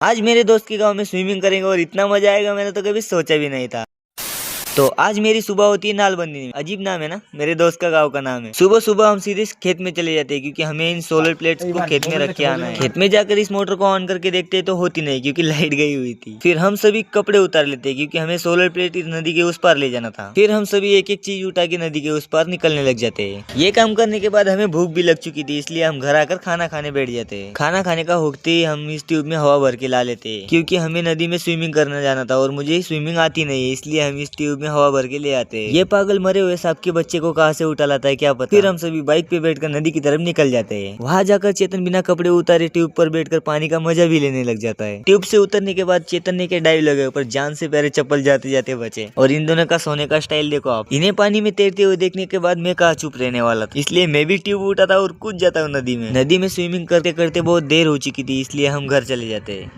आज मेरे दोस्त के गांव में स्विमिंग करेंगे और इतना मजा आएगा, मैंने तो कभी सोचा भी नहीं था। तो आज मेरी सुबह होती है नालबंदी में। अजीब नाम है ना, मेरे दोस्त का गांव का नाम है। सुबह सुबह हम सीधे खेत में चले जाते हैं क्योंकि हमें इन सोलर प्लेट्स को खेत में रख के आना है। खेत में जाकर इस मोटर को ऑन करके देखते हैं तो होती नहीं क्योंकि लाइट गई हुई थी। फिर हम सभी कपड़े उतार लेते हैं क्योंकि हमें सोलर प्लेट नदी के उस पार ले जाना था। फिर हम सभी एक एक चीज उठा के नदी के उस पार निकलने लग जाते हैं। ये काम करने के बाद हमें भूख भी लग चुकी थी, इसलिए हम घर आकर खाना खाने बैठ जाते हैं। खाना खाने का होते ही हम इस ट्यूब में हवा भर के ला लेते हैं क्योंकि हमें नदी में स्विमिंग करना जाना था और मुझे स्विमिंग आती नहीं है, इसलिए हम इस ट्यूब में हवा भर के ले आते हैं। ये पागल मरे हुए सांप के बच्चे को कहाँ से उठा लाता है क्या पता। फिर हम सभी बाइक पे बैठकर नदी की तरफ निकल जाते हैं। वहाँ जाकर चेतन बिना कपड़े उतारे ट्यूब पर बैठकर पानी का मजा भी लेने लग जाता है। ट्यूब से उतरने के बाद चेतन ने के डाइव लगे पर जान से प्यारे चप्पल जाते जाते बचे। और इन दोनों का सोने का स्टाइल देखो आप। इन्हें पानी में तैरते हुए देखने के बाद मैं कहाँ चुप रहने वाला था, इसलिए मैं भी ट्यूब उठाता और कूद जाता हूँ नदी में। नदी में स्विमिंग करते करते बहुत देर हो चुकी थी, इसलिए हम घर चले जाते हैं।